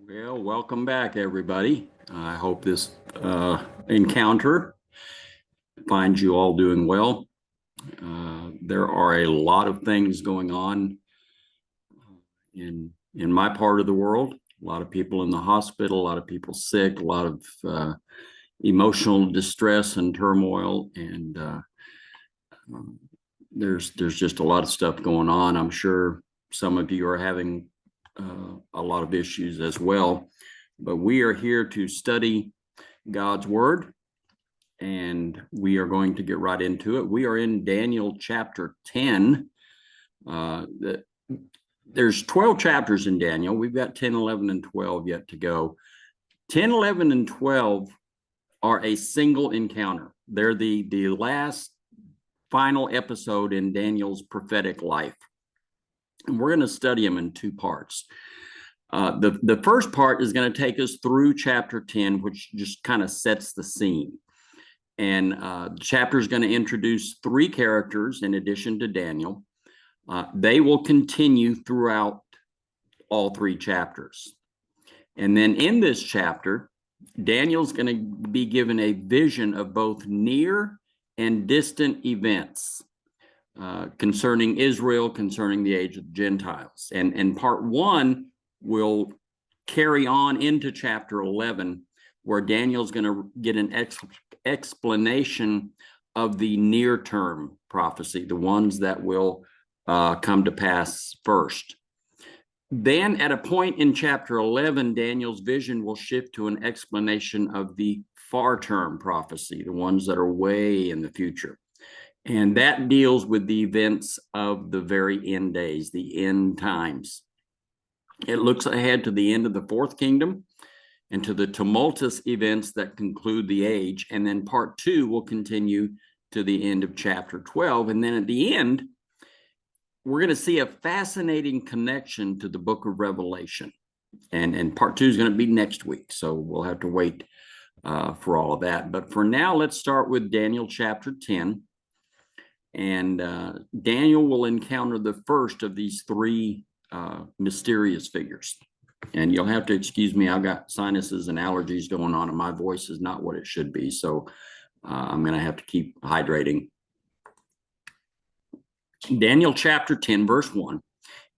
Well, welcome back, everybody. I hope this encounter finds you all doing well. There are a lot of things going on in my part of the world. A lot of people in the hospital, a lot of people sick, a lot of emotional distress and turmoil, and there's just a lot of stuff going on. I'm sure some of you are having a lot of issues as well. But we are here to study God's Word, and we are going to get right into it. We are in Daniel chapter 10. There's 12 chapters in Daniel. We've got 10, 11, and 12 yet to go. 10, 11, and 12 are a single encounter. They're the last final episode in Daniel's prophetic life. And we're going to study them in two parts. The first part is going to take us through chapter 10, which just kind of sets the scene. And the chapter is going to introduce three characters in addition to Daniel. They will continue throughout all three chapters. And then in this chapter, Daniel's going to be given a vision of both near and distant events concerning Israel, concerning the age of the Gentiles. And part one will carry on into chapter 11, where Daniel's going to get an explanation of the near-term prophecy, the ones that will come to pass first. Then at a point in chapter 11, Daniel's vision will shift to an explanation of the far-term prophecy, the ones that are way in the future. And that deals with the events of the very end days, the end times. It looks ahead to the end of the fourth kingdom and to the tumultuous events that conclude the age. And then part two will continue to the end of chapter 12. And then at the end, we're going to see a fascinating connection to the book of Revelation. And part two is going to be next week. So we'll have to wait for all of that. But for now, let's start with Daniel chapter 10. And Daniel will encounter the first of these three mysterious figures. And you'll have to excuse me, I've got sinuses and allergies going on, and my voice is not what it should be. So I'm going to have to keep hydrating. Daniel chapter 10, verse 1.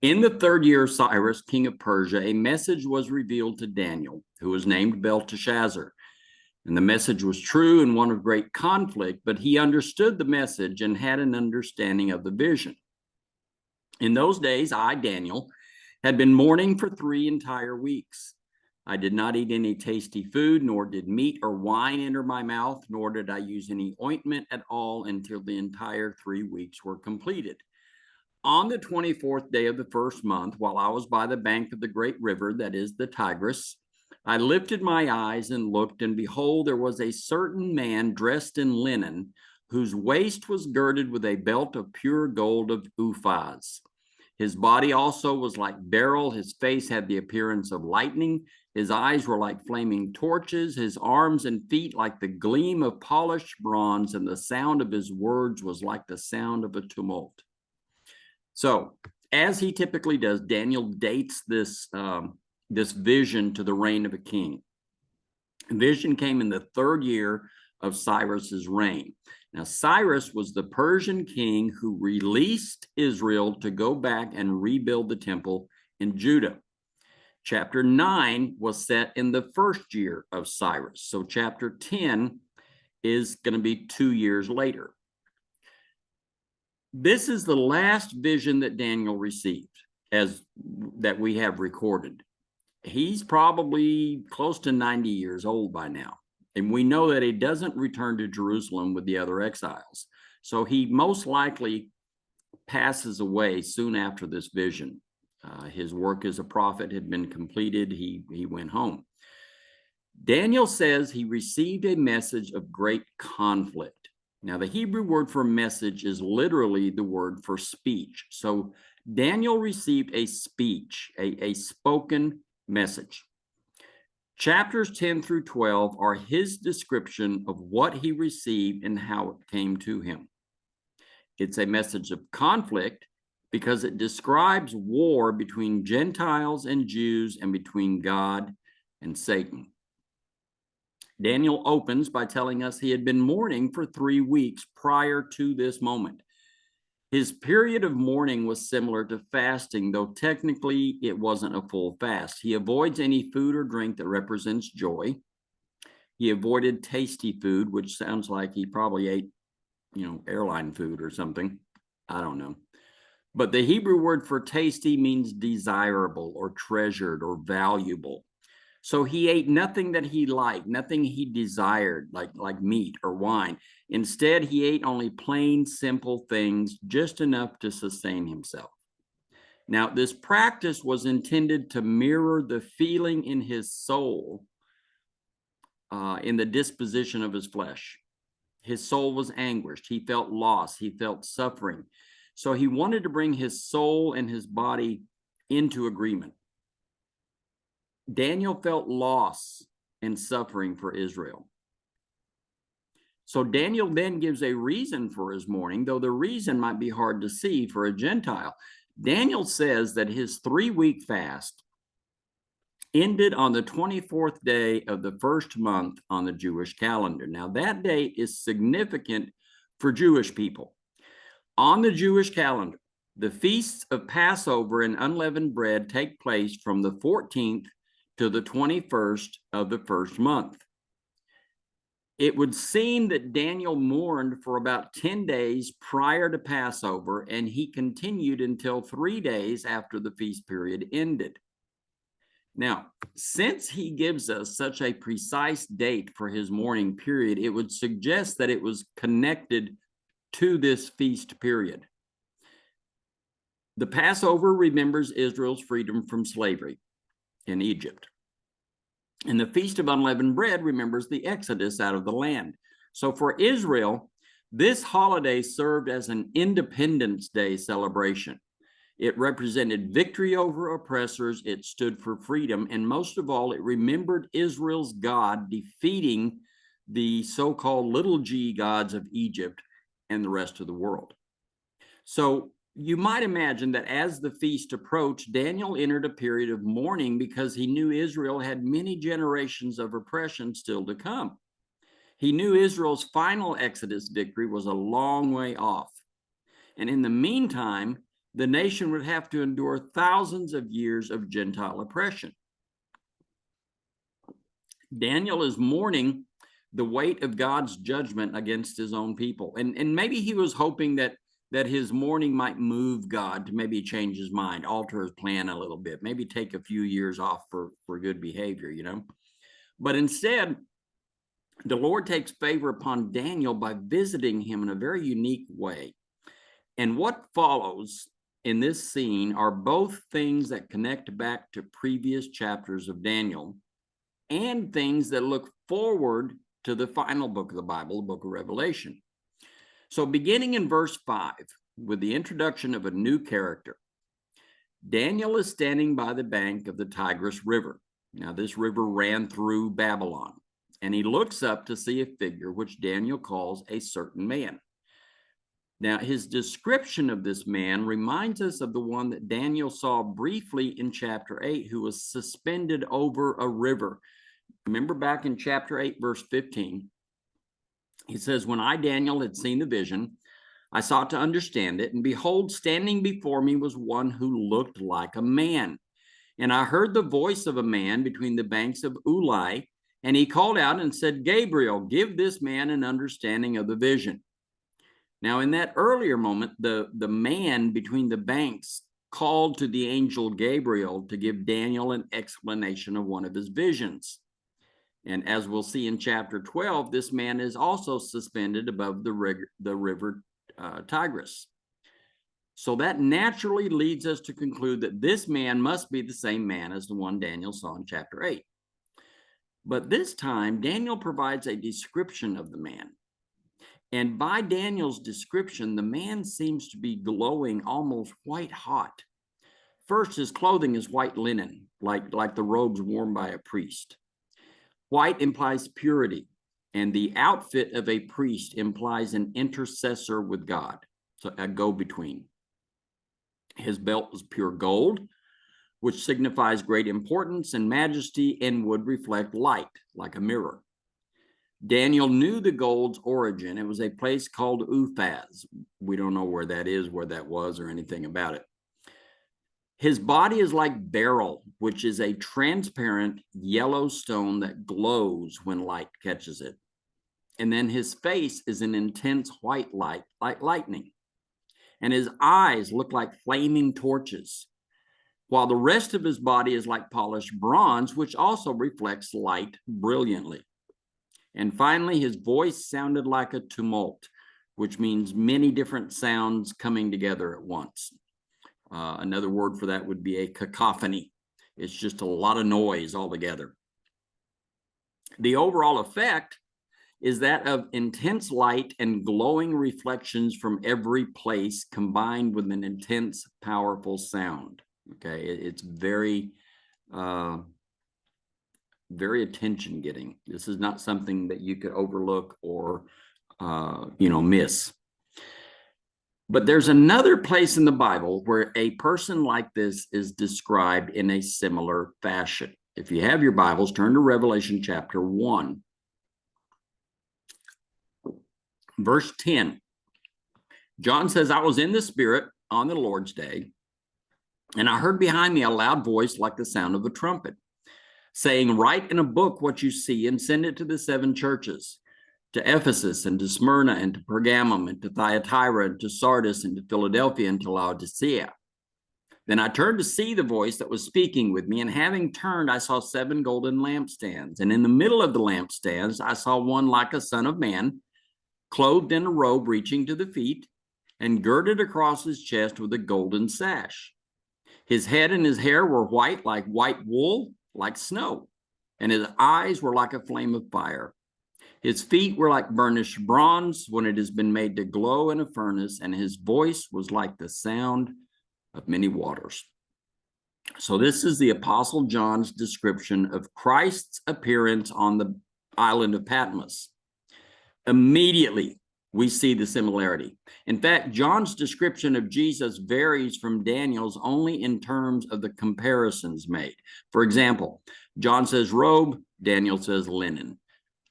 In the third year of Cyrus, king of Persia, a message was revealed to Daniel, who was named Belteshazzar. And the message was true and one of great conflict, but he understood the message and had an understanding of the vision. In those days, I, Daniel, had been mourning for 3 entire weeks. I did not eat any tasty food, nor did meat or wine enter my mouth, nor did I use any ointment at all until the entire 3 weeks were completed. On the 24th day of the first month, while I was by the bank of the great river, that is the Tigris, I lifted my eyes and looked, and behold, there was a certain man dressed in linen, whose waist was girded with a belt of pure gold of Uphaz. His body also was like beryl. His face had the appearance of lightning. His eyes were like flaming torches. His arms and feet like the gleam of polished bronze, and the sound of his words was like the sound of a tumult. So, as he typically does, Daniel dates this vision to the reign of a king. The vision came in the third year of Cyrus's reign. Now, Cyrus was the Persian king who released Israel to go back and rebuild the temple in Judah. Chapter 9 was set in the first year of Cyrus. So chapter 10 is going to be 2 years later. This is the last vision that Daniel received, as that we have recorded. He's probably close to 90 years old by now. And we know that he doesn't return to Jerusalem with the other exiles. So he most likely passes away soon after this vision. His work as a prophet had been completed. He went home. Daniel says he received a message of great conflict. Now, the Hebrew word for message is literally the word for speech. So Daniel received a speech, a spoken message. Chapters 10 through 12 are his description of what he received and how it came to him. It's a message of conflict, because it describes war between Gentiles and Jews and between God and Satan. Daniel opens by telling us he had been mourning for 3 weeks prior to this moment. His period of mourning was similar to fasting, though technically it wasn't a full fast. He avoids any food or drink that represents joy. He avoided tasty food, which sounds like he probably ate, airline food or something. I don't know. But the Hebrew word for tasty means desirable or treasured or valuable. So he ate nothing that he liked, nothing he desired, like meat or wine. Instead, he ate only plain, simple things, just enough to sustain himself. Now, this practice was intended to mirror the feeling in his soul in the disposition of his flesh. His soul was anguished. He felt loss. He felt suffering. So he wanted to bring his soul and his body into agreement. Daniel felt loss and suffering for Israel. So Daniel then gives a reason for his mourning, though the reason might be hard to see for a Gentile. Daniel says that his 3-week fast ended on the 24th day of the first month on the Jewish calendar. Now, that date is significant for Jewish people. On the Jewish calendar, the feasts of Passover and unleavened bread take place from the 14th to the 21st of the first month. It would seem that Daniel mourned for about 10 days prior to Passover, and he continued until 3 days after the feast period ended. Now, since he gives us such a precise date for his mourning period, it would suggest that it was connected to this feast period. The Passover remembers Israel's freedom from slavery in Egypt. And the Feast of Unleavened Bread remembers the Exodus out of the land. So for Israel, this holiday served as an Independence Day celebration. It represented victory over oppressors. It stood for freedom. And most of all, it remembered Israel's God defeating the so-called little g gods of Egypt and the rest of the world. So you might imagine that as the feast approached, Daniel entered a period of mourning because he knew Israel had many generations of oppression still to come. He knew Israel's final Exodus victory was a long way off. And in the meantime, the nation would have to endure thousands of years of Gentile oppression. Daniel is mourning the weight of God's judgment against his own people. And maybe he was hoping that his mourning might move God to maybe change his mind, alter his plan a little bit, maybe take a few years off for good behavior, But instead, the Lord takes favor upon Daniel by visiting him in a very unique way. And what follows in this scene are both things that connect back to previous chapters of Daniel and things that look forward to the final book of the Bible, the book of Revelation. So beginning in verse 5, with the introduction of a new character, Daniel is standing by the bank of the Tigris River. Now, this river ran through Babylon, and he looks up to see a figure which Daniel calls a certain man. Now, his description of this man reminds us of the one that Daniel saw briefly in chapter 8, who was suspended over a river. Remember back in chapter 8, verse 15, he says, "When I, Daniel, had seen the vision, I sought to understand it, and behold, standing before me was one who looked like a man. And I heard the voice of a man between the banks of Ulai, and he called out and said, Gabriel, give this man an understanding of the vision." Now, in that earlier moment, the man between the banks called to the angel Gabriel to give Daniel an explanation of one of his visions. And as we'll see in chapter 12, this man is also suspended above the river Tigris. So that naturally leads us to conclude that this man must be the same man as the one Daniel saw in chapter 8. But this time, Daniel provides a description of the man. And by Daniel's description, the man seems to be glowing almost white hot. First, his clothing is white linen, like the robes worn by a priest. White implies purity, and the outfit of a priest implies an intercessor with God, so a go-between. His belt was pure gold, which signifies great importance and majesty and would reflect light like a mirror. Daniel knew the gold's origin. It was a place called Uphaz. We don't know where that is, where that was, or anything about it. His body is like beryl, which is a transparent yellow stone that glows when light catches it. And then his face is an intense white light, like lightning. And his eyes look like flaming torches, while the rest of his body is like polished bronze, which also reflects light brilliantly. And finally, his voice sounded like a tumult, which means many different sounds coming together at once. Another word for that would be a cacophony. It's just a lot of noise altogether. The overall effect is that of intense light and glowing reflections from every place combined with an intense, powerful sound. Okay, it's very, very attention getting. This is not something that you could overlook or, miss. But there's another place in the Bible where a person like this is described in a similar fashion. If you have your Bibles, turn to Revelation chapter 1. Verse 10. John says, I was in the Spirit on the Lord's day, and I heard behind me a loud voice like the sound of a trumpet, saying, write in a book what you see and send it to the 7 churches, to Ephesus and to Smyrna and to Pergamum and to Thyatira and to Sardis and to Philadelphia and to Laodicea. Then I turned to see the voice that was speaking with me, and having turned, I saw 7 golden lampstands. And in the middle of the lampstands, I saw one like a son of man, clothed in a robe reaching to the feet, and girded across his chest with a golden sash. His head and his hair were white like white wool, like snow, and his eyes were like a flame of fire. His feet were like burnished bronze when it has been made to glow in a furnace, and his voice was like the sound of many waters. So this is the Apostle John's description of Christ's appearance on the island of Patmos. Immediately, we see the similarity. In fact, John's description of Jesus varies from Daniel's only in terms of the comparisons made. For example, John says robe, Daniel says linen.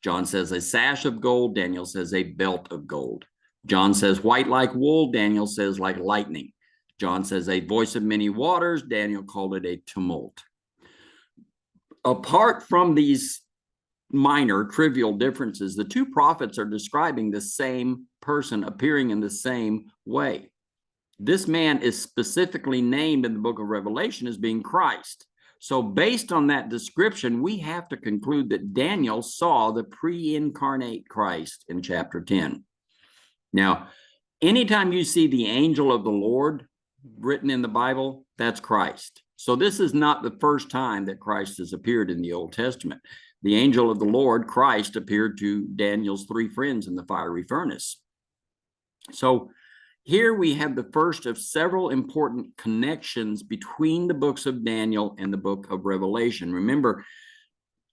John says a sash of gold, Daniel says a belt of gold. John says white like wool, Daniel says like lightning. John says a voice of many waters, Daniel called it a tumult. Apart from these minor trivial differences, the 2 prophets are describing the same person appearing in the same way. This man is specifically named in the book of Revelation as being Christ. So based on that description, we have to conclude that Daniel saw the pre-incarnate Christ in chapter 10. Now, anytime you see the angel of the Lord written in the Bible, that's Christ. So this is not the first time that Christ has appeared in the Old Testament. The angel of the Lord, Christ, appeared to Daniel's 3 friends in the fiery furnace. So here we have the first of several important connections between the books of Daniel and the book of Revelation. Remember,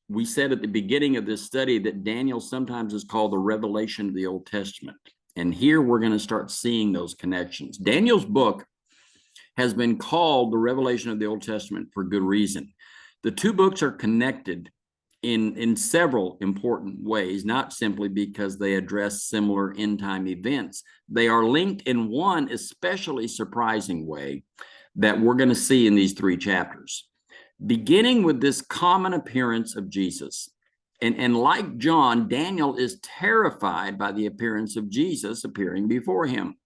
we said at the beginning of this study that Daniel sometimes is called the revelation of the Old Testament. And here we're going to start seeing those connections. Daniel's book has been called the revelation of the Old Testament for good reason. The 2 books are connected in several important ways, not simply because they address similar end-time events. They are linked in one especially surprising way that we're going to see in these 3 chapters, beginning with this common appearance of Jesus. And like John, Daniel is terrified by the appearance of Jesus appearing before him.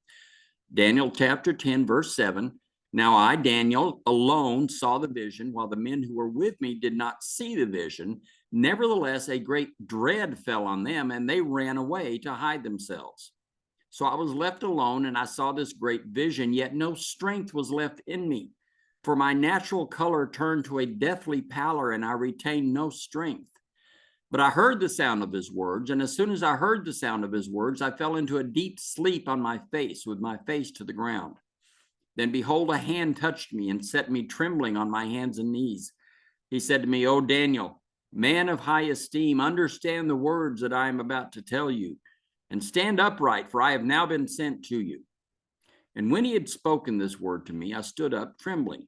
Daniel chapter 10, verse 7, now I, Daniel, alone saw the vision, while the men who were with me did not see the vision. Nevertheless, a great dread fell on them, and they ran away to hide themselves. So I was left alone, and I saw this great vision, yet no strength was left in me. For my natural color turned to a deathly pallor, and I retained no strength. But I heard the sound of his words, and as soon as I heard the sound of his words, I fell into a deep sleep on my face, with my face to the ground. Then behold, a hand touched me and set me trembling on my hands and knees. He said to me, O Daniel, man of high esteem, understand the words that I am about to tell you, and stand upright, for I have now been sent to you. And when he had spoken this word to me, I stood up trembling.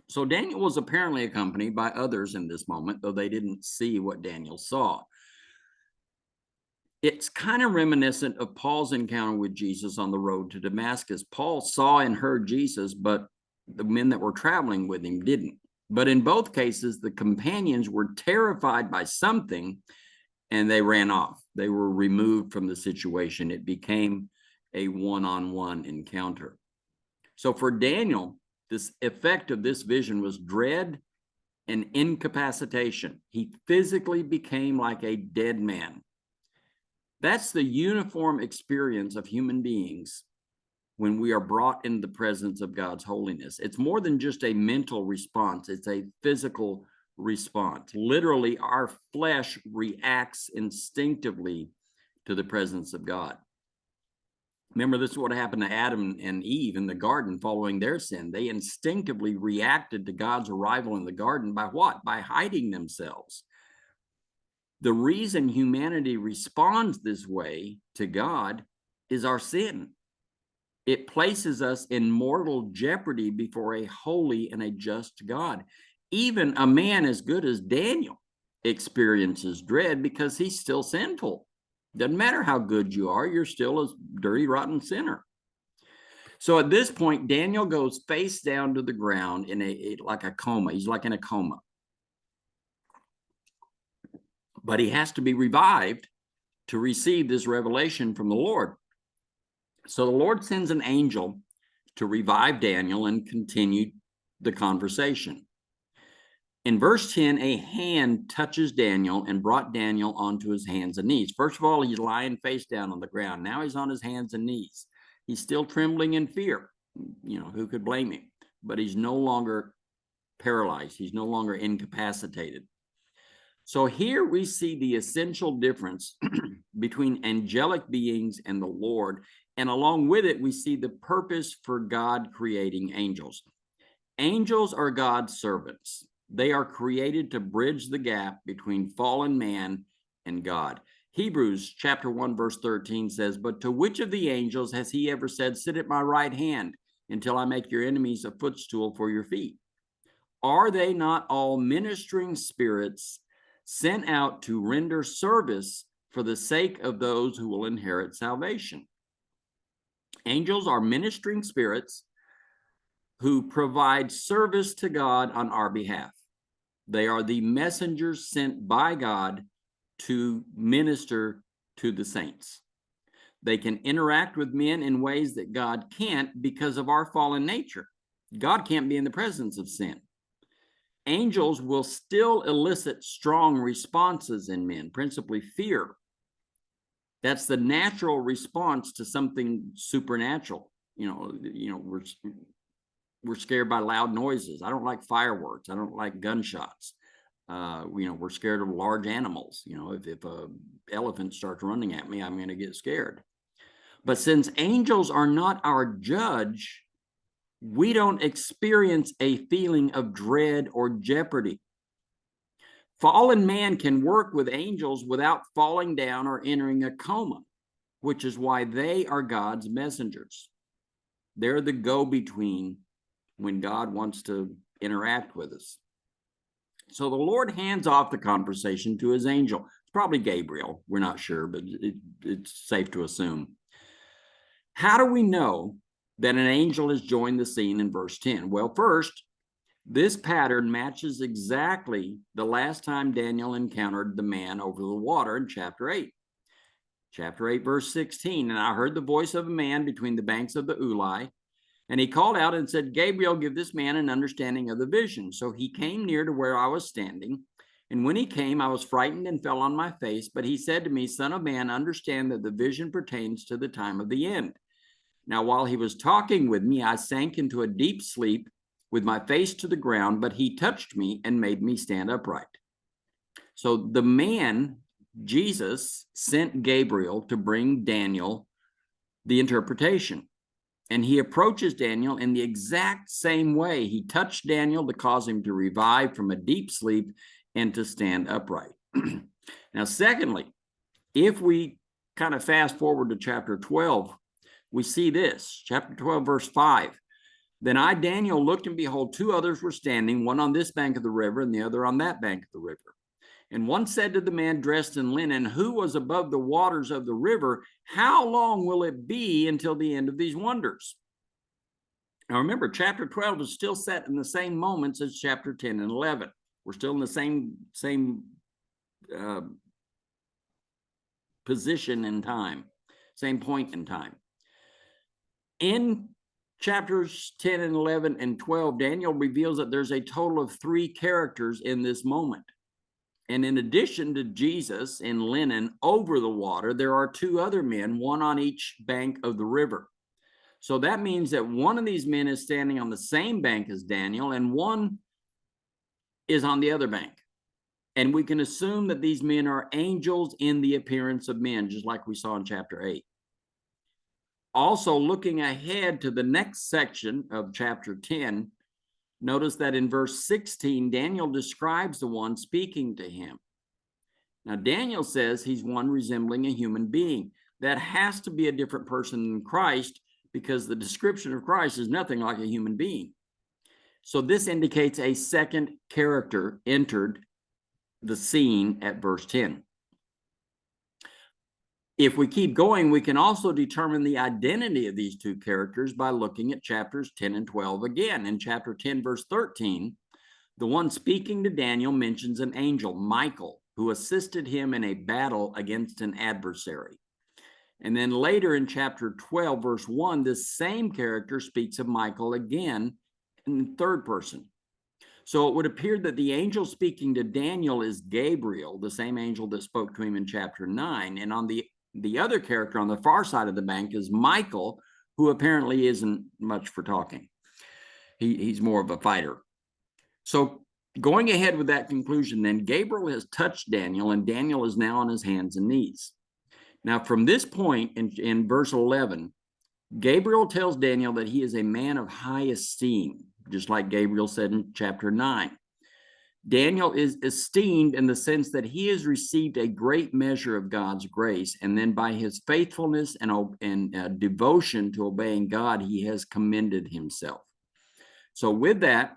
So Daniel was apparently accompanied by others in this moment, though they didn't see what Daniel saw. It's kind of reminiscent of Paul's encounter with Jesus on the road to Damascus. Paul saw and heard Jesus, but the men that were traveling with him didn't. But in both cases, the companions were terrified by something and they ran off. They were removed from the situation. It became a one-on-one encounter. So for Daniel, this effect of this vision was dread and incapacitation. He physically became like a dead man. That's the uniform experience of human beings when we are brought in the presence of God's holiness. It's more than just a mental response. It's a physical response. Literally, our flesh reacts instinctively to the presence of God. Remember, this is what happened to Adam and Eve in the garden following their sin. They instinctively reacted to God's arrival in the garden by what? By hiding themselves. The reason humanity responds this way to God is our sin. It places us in mortal jeopardy before a holy and a just God. Even a man as good as Daniel experiences dread because he's still sinful. Doesn't matter how good you are, you're still a dirty, rotten sinner. So at this point, Daniel goes face down to the ground in like a coma. He's like in a coma. But he has to be revived to receive this revelation from the Lord. So the Lord sends an angel to revive Daniel and continue the conversation. In verse 10, a hand touches Daniel and brought Daniel onto his hands and knees. First of all, he's lying face down on the ground. Now he's on his hands and knees. He's still trembling in fear. You know, who could blame him? But he's no longer paralyzed. He's no longer incapacitated. So here we see the essential difference between angelic beings and the Lord. And along with it, we see the purpose for God creating angels. Angels are God's servants. They are created to bridge the gap between fallen man and God. Hebrews chapter 1, verse 13 says, "But to which of the angels has he ever said, 'Sit at my right hand until I make your enemies a footstool for your feet'? Are they not all ministering spirits sent out to render service for the sake of those who will inherit salvation?" Angels are ministering spirits who provide service to God on our behalf. They are the messengers sent by God to minister to the saints. They can interact with men in ways that God can't because of our fallen nature. God can't be in the presence of sin. Angels will still elicit strong responses in men, principally fear. That's the natural response to something supernatural. We're scared by loud noises. I don't like fireworks. I don't like gunshots. We're scared of large animals. If a elephant starts running at me, I'm going to get scared. But since angels are not our judge, we don't experience a feeling of dread or jeopardy. Fallen man can work with angels without falling down or entering a coma, which is why they are God's messengers. They're the go-between when God wants to interact with us. So the Lord hands off the conversation to his angel. It's probably Gabriel. We're not sure, but it's safe to assume. How do we know that an angel has joined the scene in verse 10? Well, first, this pattern matches exactly the last time Daniel encountered the man over the water in chapter 8. Chapter 8, verse 16, "And I heard the voice of a man between the banks of the Ulai, and he called out and said, 'Gabriel, give this man an understanding of the vision.' So he came near to where I was standing. And when he came, I was frightened and fell on my face. But he said to me, 'Son of man, understand that the vision pertains to the time of the end.' Now, while he was talking with me, I sank into a deep sleep with my face to the ground, but he touched me and made me stand upright." So the man, Jesus, sent Gabriel to bring Daniel the interpretation. And he approaches Daniel in the exact same way. He touched Daniel to cause him to revive from a deep sleep and to stand upright. Now, secondly, if we kind of fast forward to chapter 12, we see this, chapter 12, verse 5. Then I, Daniel, looked, and behold, two others were standing, one on this bank of the river and the other on that bank of the river. And one said to the man dressed in linen, who was above the waters of the river, how long will it be until the end of these wonders? Now remember, chapter 12 is still set in the same moments as chapter 10 and 11. We're still in the same position in time, same point in time. In chapters 10 and 11 and 12, Daniel reveals that there's a total of 3 characters in this moment. And in addition to Jesus in linen over the water, there are 2 other men, one on each bank of the river. So that means that one of these men is standing on the same bank as Daniel, and one is on the other bank. And we can assume that these men are angels in the appearance of men, just like we saw in chapter 8. Also, looking ahead to the next section of chapter 10, notice that in verse 16, Daniel describes the one speaking to him. Now, Daniel says he's one resembling a human being. That has to be a different person than Christ, because the description of Christ is nothing like a human being. So this indicates a second character entered the scene at verse 10. If we keep going, we can also determine the identity of these 2 characters by looking at chapters 10 and 12 again. In chapter 10, verse 13, the one speaking to Daniel mentions an angel, Michael, who assisted him in a battle against an adversary. And then later in chapter 12, verse 1, this same character speaks of Michael again in the third person. So it would appear that the angel speaking to Daniel is Gabriel, the same angel that spoke to him in chapter 9. And on the other character on the far side of the bank is Michael, who apparently isn't much for talking. He's more of a fighter. So going ahead with that conclusion, then Gabriel has touched Daniel, and Daniel is now on his hands and knees. Now, from this point in verse 11, Gabriel tells Daniel that he is a man of high esteem, just like Gabriel said in chapter 9. Daniel is esteemed in the sense that he has received a great measure of God's grace, and then by his faithfulness and devotion to obeying God, he has commended himself. So with that,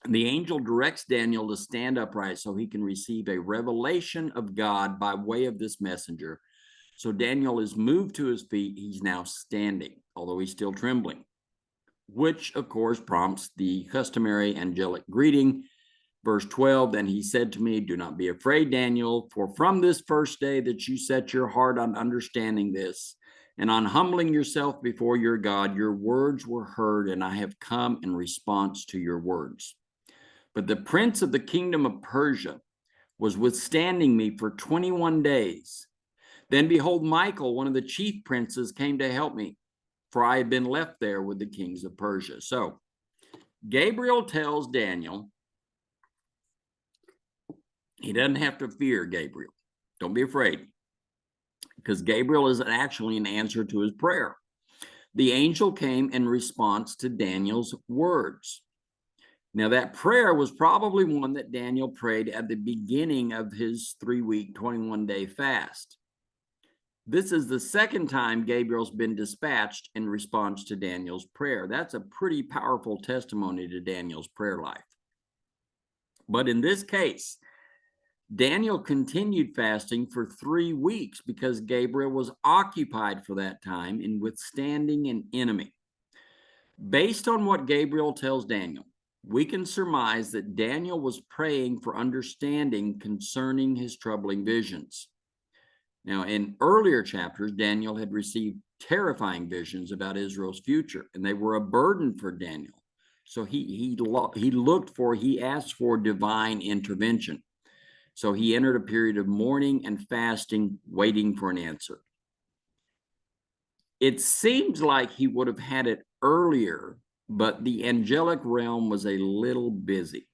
the angel directs Daniel to stand upright so he can receive a revelation of God by way of this messenger. So Daniel is moved to his feet. He's now standing, although he's still trembling, which of course prompts the customary angelic greeting. Verse 12, then he said to me, do not be afraid, Daniel, for from this first day that you set your heart on understanding this and on humbling yourself before your God, your words were heard, and I have come in response to your words. But the prince of the kingdom of Persia was withstanding me for 21 days. Then behold, Michael, one of the chief princes, came to help me, for I had been left there with the kings of Persia. So Gabriel tells Daniel he doesn't have to fear Gabriel. Don't be afraid, because Gabriel is actually an answer to his prayer. The angel came in response to Daniel's words. Now, that prayer was probably one that Daniel prayed at the beginning of his 3-week, 21-day fast. This is the second time Gabriel's been dispatched in response to Daniel's prayer. That's a pretty powerful testimony to Daniel's prayer life. But in this case, Daniel continued fasting for 3 weeks because Gabriel was occupied for that time in withstanding an enemy. Based on what Gabriel tells Daniel, we can surmise that Daniel was praying for understanding concerning his troubling visions. Now, in earlier chapters, Daniel had received terrifying visions about Israel's future, and they were a burden for Daniel. So he asked for divine intervention. So he entered a period of mourning and fasting, waiting for an answer. It seems like he would have had it earlier, but the angelic realm was a little busy.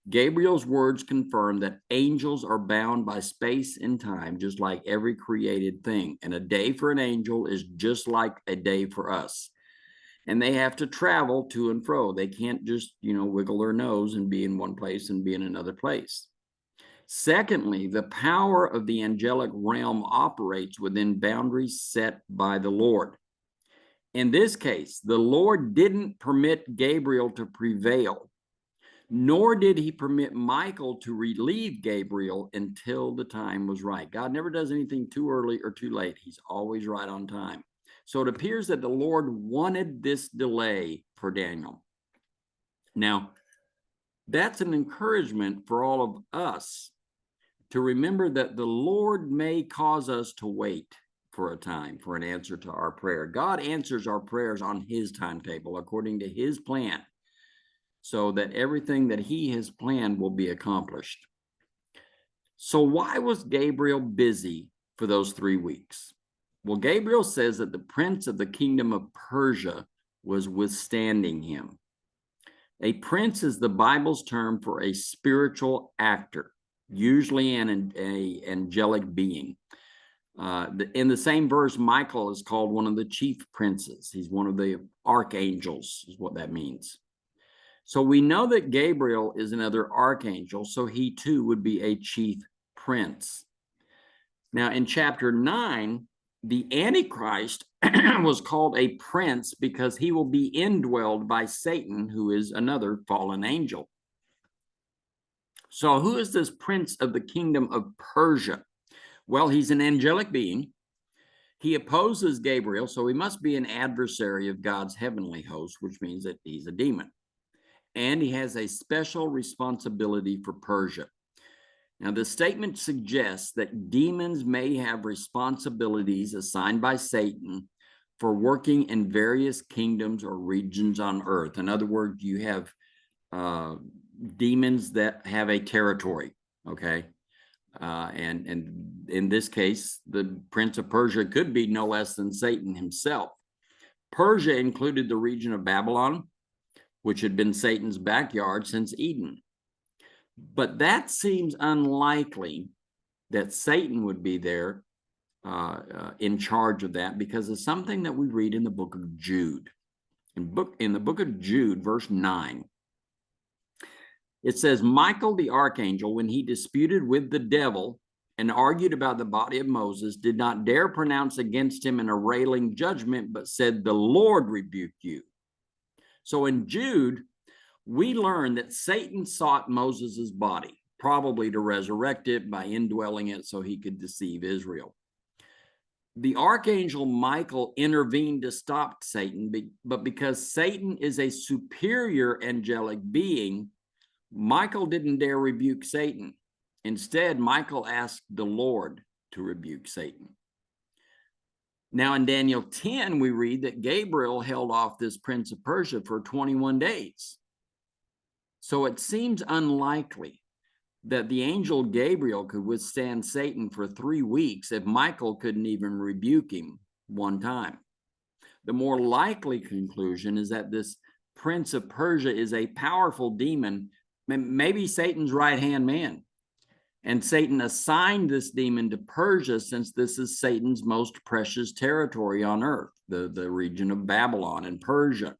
Gabriel's words confirm that angels are bound by space and time, just like every created thing. And a day for an angel is just like a day for us. And they have to travel to and fro. They can't just, wiggle their nose and be in one place and be in another place. Secondly, the power of the angelic realm operates within boundaries set by the Lord. In this case, the Lord didn't permit Gabriel to prevail, nor did he permit Michael to relieve Gabriel until the time was right. God never does anything too early or too late. He's always right on time. So it appears that the Lord wanted this delay for Daniel. Now, that's an encouragement for all of us to remember that the Lord may cause us to wait for a time for an answer to our prayer. God answers our prayers on his timetable according to his plan, so that everything that he has planned will be accomplished. So why was Gabriel busy for those 3 weeks? Well, Gabriel says that the prince of the kingdom of Persia was withstanding him. A prince is the Bible's term for a spiritual actor, usually an angelic being. In the same verse, Michael is called one of the chief princes. He's one of the archangels, is what that means. So we know that Gabriel is another archangel, so he too would be a chief prince. Now, in chapter 9, the Antichrist was called a prince because he will be indwelled by Satan, who is another fallen angel. So who is this prince of the kingdom of Persia? Well, he's an angelic being. He opposes Gabriel, so he must be an adversary of God's heavenly host, which means that he's a demon. And he has a special responsibility for Persia. Now, the statement suggests that demons may have responsibilities assigned by Satan for working in various kingdoms or regions on earth. In other words, you have demons that have a territory, okay? And in this case, the prince of Persia could be no less than Satan himself. Persia included the region of Babylon, which had been Satan's backyard since Eden. But that seems unlikely that Satan would be there in charge of that, because of something that we read in the book of Jude. In the book of Jude, verse 9, it says, Michael the archangel, when he disputed with the devil and argued about the body of Moses, did not dare pronounce against him an railing judgment, but said, the Lord rebuke you. So in Jude, we learn that Satan sought Moses's body, probably to resurrect it by indwelling it so he could deceive Israel. The archangel Michael intervened to stop Satan, but because Satan is a superior angelic being, Michael didn't dare rebuke Satan. Instead, Michael asked the Lord to rebuke Satan. Now, in Daniel 10, we read that Gabriel held off this prince of Persia for 21 days. So it seems unlikely that the angel Gabriel could withstand Satan for 3 weeks if Michael couldn't even rebuke him one time. The more likely conclusion is that this prince of Persia is a powerful demon, maybe Satan's right-hand man. And Satan assigned this demon to Persia since this is Satan's most precious territory on earth, the region of Babylon and Persia.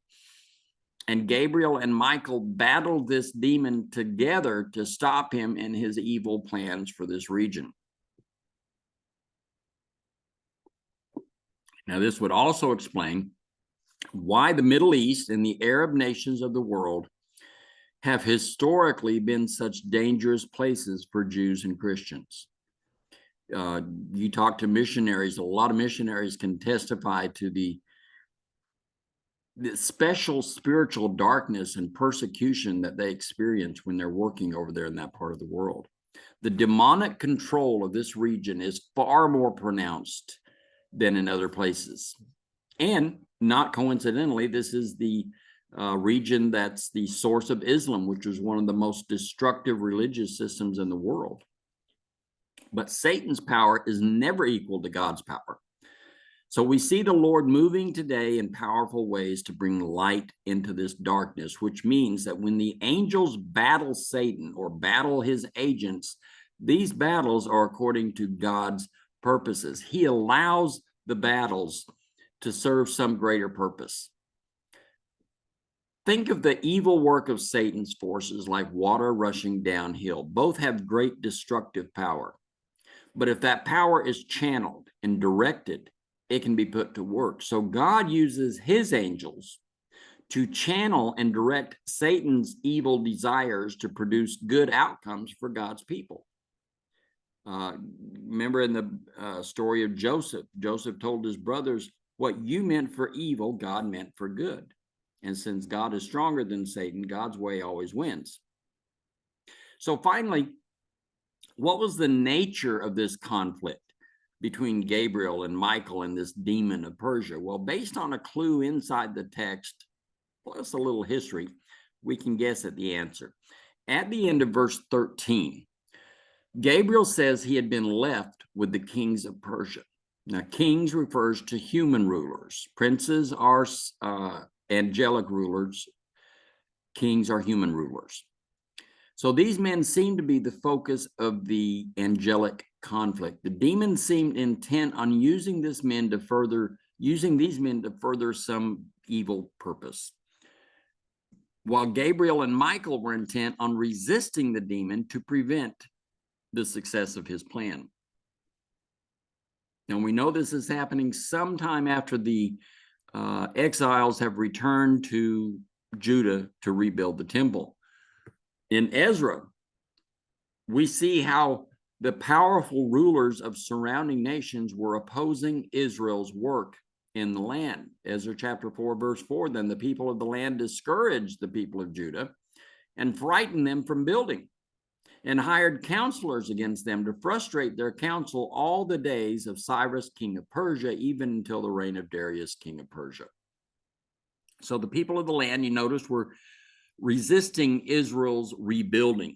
And Gabriel and Michael battled this demon together to stop him in his evil plans for this region. Now, this would also explain why the Middle East and the Arab nations of the world have historically been such dangerous places for Jews and Christians. You talk to missionaries, a lot of missionaries can testify to the special spiritual darkness and persecution that they experience when they're working over there in that part of the world. The demonic control of this region is far more pronounced than in other places. And not coincidentally, this is the region that's the source of Islam, which is one of the most destructive religious systems in the world. But Satan's power is never equal to God's power. So we see the Lord moving today in powerful ways to bring light into this darkness, which means that when the angels battle Satan or battle his agents, these battles are according to God's purposes. He allows the battles to serve some greater purpose. Think of the evil work of Satan's forces like water rushing downhill. Both have great destructive power. But if that power is channeled and directed, it can be put to work. So God uses his angels to channel and direct Satan's evil desires to produce good outcomes for God's people. Remember in the story of Joseph, Joseph told his brothers, what you meant for evil, God meant for good. And since God is stronger than Satan, God's way always wins. So finally, what was the nature of this conflict between Gabriel and Michael and this demon of Persia? Well, based on a clue inside the text, plus a little history, we can guess at the answer. At the end of verse 13, Gabriel says he had been left with the kings of Persia. Now, kings refers to human rulers. Princes are angelic rulers. Kings are human rulers. So these men seem to be the focus of the angelic conflict. The demons seemed intent on using these men to further some evil purpose, while Gabriel and Michael were intent on resisting the demon to prevent the success of his plan. Now we know this is happening sometime after the exiles have returned to Judah to rebuild the temple. In Ezra, we see how the powerful rulers of surrounding nations were opposing Israel's work in the land. Ezra chapter 4, verse 4, then the people of the land discouraged the people of Judah and frightened them from building, and hired counselors against them to frustrate their counsel all the days of Cyrus, king of Persia, even until the reign of Darius, king of Persia. So the people of the land, you notice, were resisting Israel's rebuilding.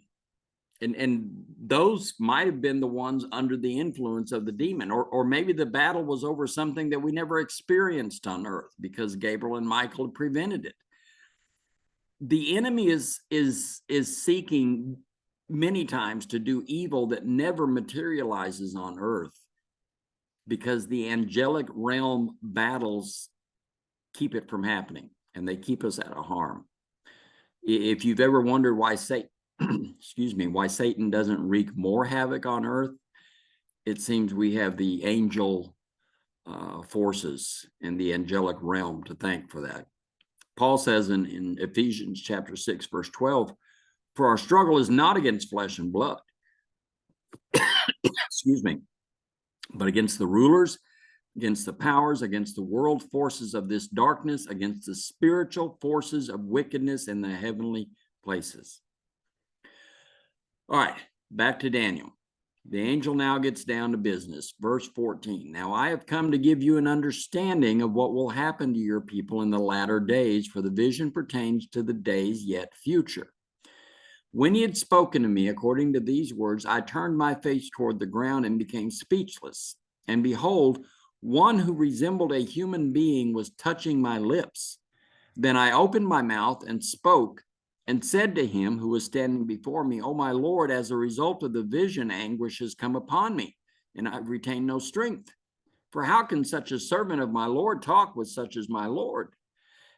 And those might have been the ones under the influence of the demon, or maybe the battle was over something that we never experienced on earth because Gabriel and Michael had prevented it. The enemy is seeking many times to do evil that never materializes on earth because the angelic realm battles keep it from happening and they keep us out of harm. If you've ever wondered why Satan why Satan doesn't wreak more havoc on earth, it seems we have the angel forces in the angelic realm to thank for that. Paul says in Ephesians chapter 6, verse 12, for our struggle is not against flesh and blood, but against the rulers, against the powers, against the world forces of this darkness, against the spiritual forces of wickedness in the heavenly places. All right, back to Daniel. The angel now gets down to business. Verse 14. Now I have come to give you an understanding of what will happen to your people in the latter days, for the vision pertains to the days yet future. When he had spoken to me according to these words, I turned my face toward the ground and became speechless. And behold, one who resembled a human being was touching my lips. Then I opened my mouth and spoke and said to him who was standing before me, O my Lord, as a result of the vision, anguish has come upon me, and I've retained no strength. For how can such a servant of my Lord talk with such as my Lord?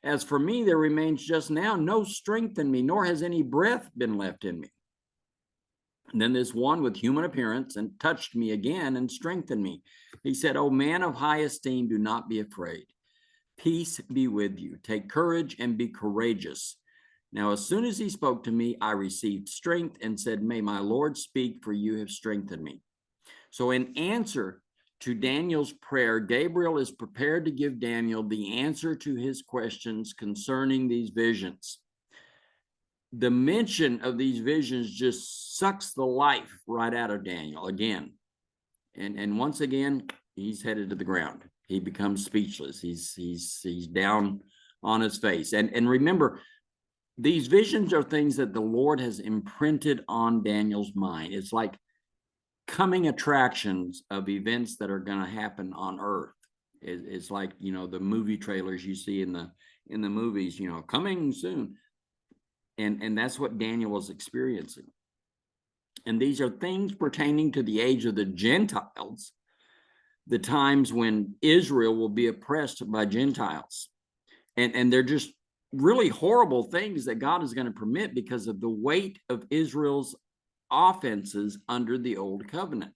As for me, there remains just now no strength in me, nor has any breath been left in me. And then this one with human appearance and touched me again and strengthened me. He said, O man of high esteem, do not be afraid. Peace be with you. Take courage and be courageous. Now, as soon as he spoke to me, I received strength and said, may my Lord speak, for you have strengthened me. So in answer to Daniel's prayer, Gabriel is prepared to give Daniel the answer to his questions concerning these visions. The mention of these visions just sucks the life right out of Daniel again. And once again, he's headed to the ground. He becomes speechless. He's down on his face. And remember, these visions are things that the Lord has imprinted on Daniel's mind. It's like coming attractions of events that are going to happen on earth. It's like, you know, the movie trailers you see in the movies, you know, coming soon. And that's what Daniel was experiencing. And these are things pertaining to the age of the Gentiles, the times when Israel will be oppressed by Gentiles. And they're just really horrible things that God is going to permit because of the weight of Israel's offenses under the old covenant.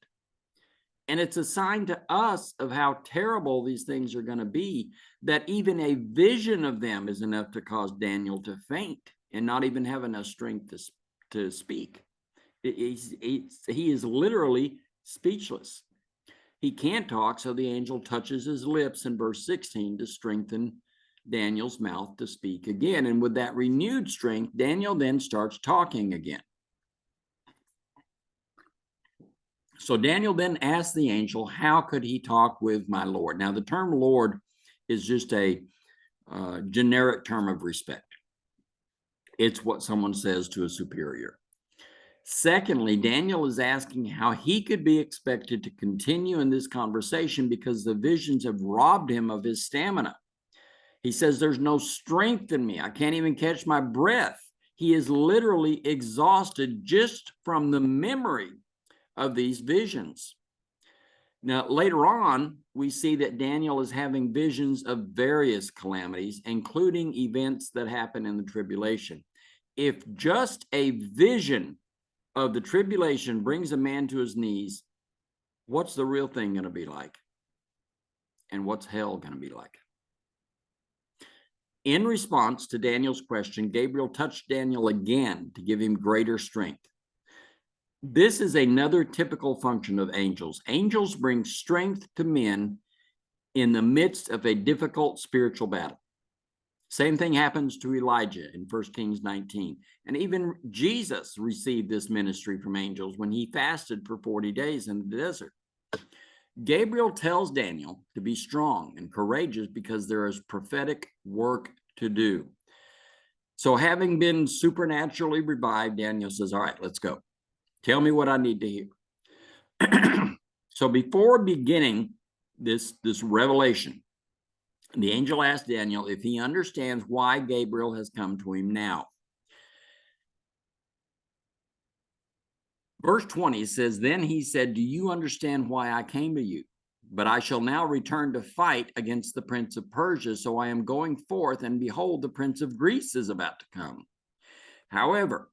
And it's a sign to us of how terrible these things are going to be, that even a vision of them is enough to cause Daniel to faint and not even have enough strength to speak. He is literally speechless. He can't talk, so the angel touches his lips in verse 16 to strengthen Daniel's mouth to speak again. And with that renewed strength, Daniel then starts talking again. So Daniel then asked the angel, how could he talk with my Lord? Now, the term Lord is just a generic term of respect. It's what someone says to a superior. Secondly, Daniel is asking how he could be expected to continue in this conversation because the visions have robbed him of his stamina. He says, there's no strength in me. I can't even catch my breath. He is literally exhausted just from the memory of these visions. Now, later on, we see that Daniel is having visions of various calamities, including events that happen in the tribulation. If just a vision of the tribulation brings a man to his knees, what's the real thing going to be like? And what's hell going to be like? In response to Daniel's question, Gabriel touched Daniel again to give him greater strength. This is another typical function of angels. Angels bring strength to men in the midst of a difficult spiritual battle. Same thing happens to Elijah in 1 Kings 19. And even Jesus received this ministry from angels when he fasted for 40 days in the desert. Gabriel tells Daniel to be strong and courageous because there is prophetic work to do. So having been supernaturally revived, Daniel says, all right, let's go. Tell me what I need to hear. So before beginning this revelation, the angel asked Daniel if he understands why Gabriel has come to him now. Verse 20 says, then he said, do you understand why I came to you? But I shall now return to fight against the prince of Persia. So I am going forth, and behold, the prince of Greece is about to come. However,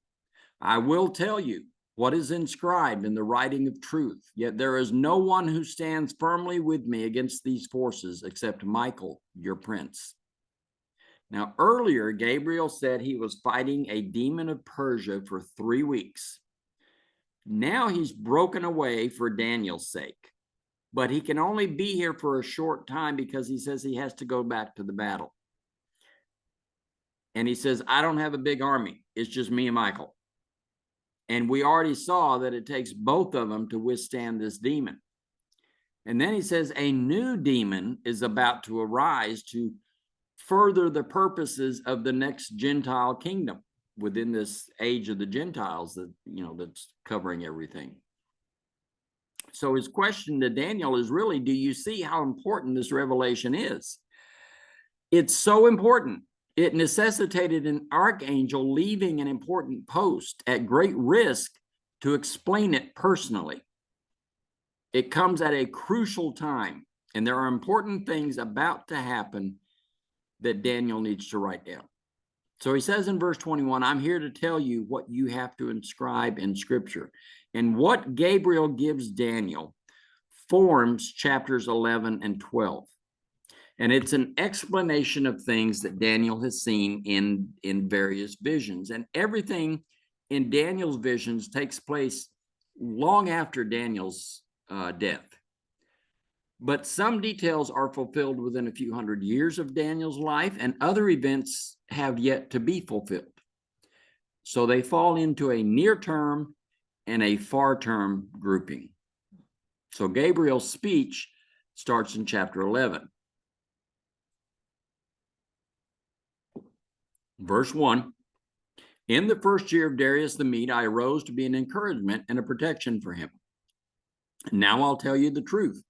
I will tell you what is inscribed in the writing of truth. Yet there is no one who stands firmly with me against these forces except Michael, your prince. Now, earlier, Gabriel said he was fighting a demon of Persia for 3 weeks. Now he's broken away for Daniel's sake, but he can only be here for a short time because he says he has to go back to the battle. And he says, I don't have a big army. It's just me and Michael. And we already saw that it takes both of them to withstand this demon. And then he says a new demon is about to arise to further the purposes of the next Gentile kingdom within this age of the Gentiles that, that's covering everything. So his question to Daniel is really, do you see how important this revelation is? It's so important. It necessitated an archangel leaving an important post at great risk to explain it personally. It comes at a crucial time, and there are important things about to happen that Daniel needs to write down. So he says in verse 21, I'm here to tell you what you have to inscribe in Scripture. And what Gabriel gives Daniel forms chapters 11 and 12. And it's an explanation of things that Daniel has seen in various visions. And everything in Daniel's visions takes place long after Daniel's death. But some details are fulfilled within a few hundred years of Daniel's life, and other events have yet to be fulfilled. So they fall into a near-term and a far-term grouping. So Gabriel's speech starts in chapter 11. Verse 1, in the first year of Darius the Mede, I arose to be an encouragement and a protection for him. Now I'll tell you the truth.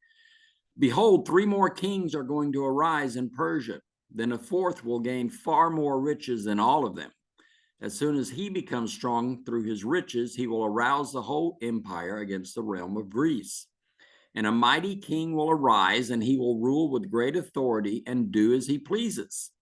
Behold, 3 more kings are going to arise in Persia. Then a 4th will gain far more riches than all of them. As soon as he becomes strong through his riches, he will arouse the whole empire against the realm of Greece. And a mighty king will arise, and he will rule with great authority and do as he pleases.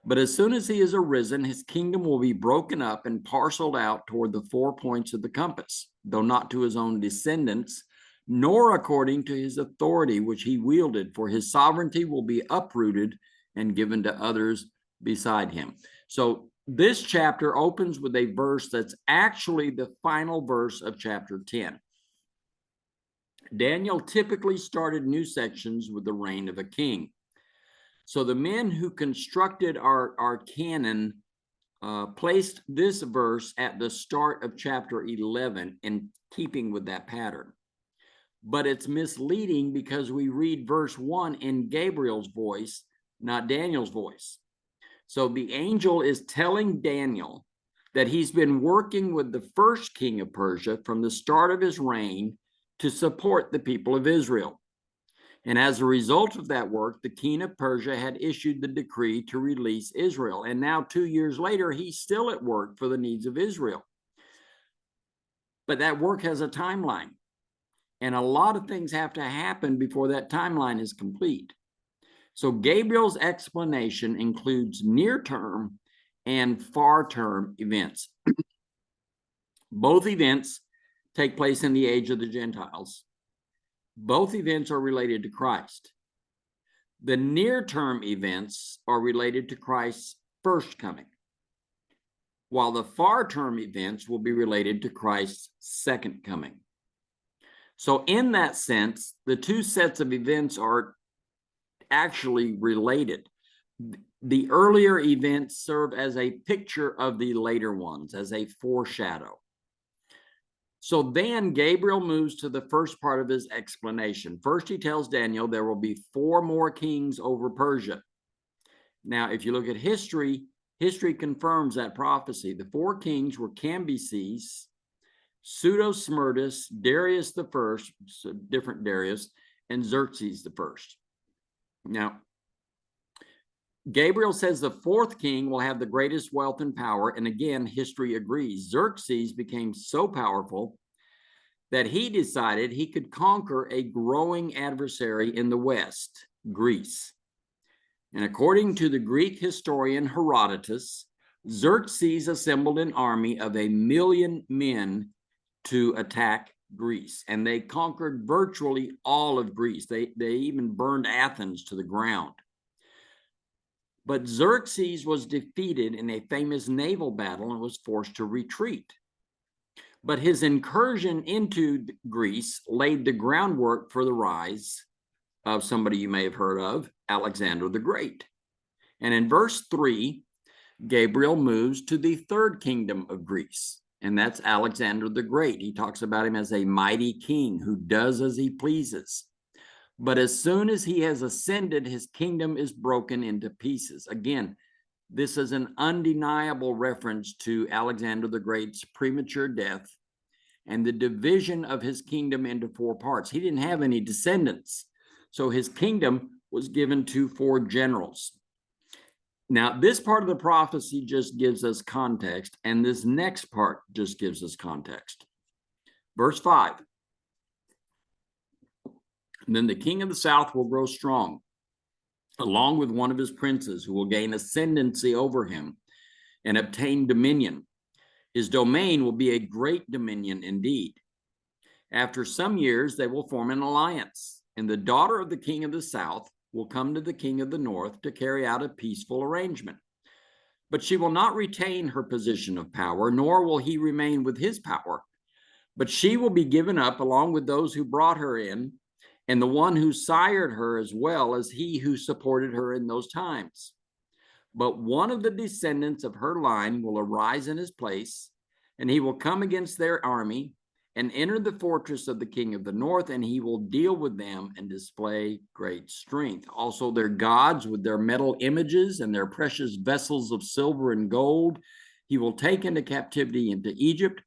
But as soon as he is arisen, his kingdom will be broken up and parceled out toward the 4 points of the compass, though not to his own descendants, nor according to his authority which he wielded, for his sovereignty will be uprooted and given to others beside him. So this chapter opens with a verse that's actually the final verse of chapter 10. Daniel typically started new sections with the reign of a king. So the men who constructed our canon placed this verse at the start of chapter 11 in keeping with that pattern. But it's misleading because we read verse 1 in Gabriel's voice, not Daniel's voice. So the angel is telling Daniel that he's been working with the first king of Persia from the start of his reign to support the people of Israel. And as a result of that work, the king of Persia had issued the decree to release Israel. And now 2 years later, he's still at work for the needs of Israel. But that work has a timeline. And a lot of things have to happen before that timeline is complete. So Gabriel's explanation includes near-term and far-term events. Both events take place in the age of the Gentiles. Both events are related to Christ. The near-term events are related to Christ's first coming, while the far-term events will be related to Christ's second coming. So in that sense, the two sets of events are actually related. The earlier events serve as a picture of the later ones, as a foreshadow. So then Gabriel moves to the first part of his explanation. First, he tells Daniel there will be 4 more kings over Persia. Now, if you look at history, history confirms that prophecy. The 4 kings were Cambyses, Pseudo-Smyrtus, Darius the First, so different Darius, and Xerxes the First. Now, Gabriel says the 4th king will have the greatest wealth and power, and again, history agrees. Xerxes became so powerful that he decided he could conquer a growing adversary in the west, Greece. And according to the Greek historian Herodotus, Xerxes assembled an army of 1 million men to attack Greece, and they conquered virtually all of Greece. They even burned Athens to the ground. But Xerxes was defeated in a famous naval battle and was forced to retreat. But his incursion into Greece laid the groundwork for the rise of somebody you may have heard of, Alexander the Great. And in verse 3, Gabriel moves to the 3rd kingdom of Greece, and that's Alexander the Great. He talks about him as a mighty king who does as he pleases. But as soon as he has ascended, his kingdom is broken into pieces. Again, this is an undeniable reference to Alexander the Great's premature death and the division of his kingdom into 4 parts. He didn't have any descendants, so his kingdom was given to 4 generals. Now, this part of the prophecy just gives us context, and this next part just gives us context. Verse 5. And then the king of the south will grow strong, along with one of his princes, who will gain ascendancy over him and obtain dominion. His domain will be a great dominion indeed. After some years, they will form an alliance, and the daughter of the king of the south will come to the king of the north to carry out a peaceful arrangement. But she will not retain her position of power, nor will he remain with his power. But she will be given up along with those who brought her in, and the one who sired her, as well as he who supported her in those times. But one of the descendants of her line will arise in his place, and he will come against their army and enter the fortress of the king of the north, and he will deal with them and display great strength. Also their gods with their metal images and their precious vessels of silver and gold, he will take into captivity into Egypt,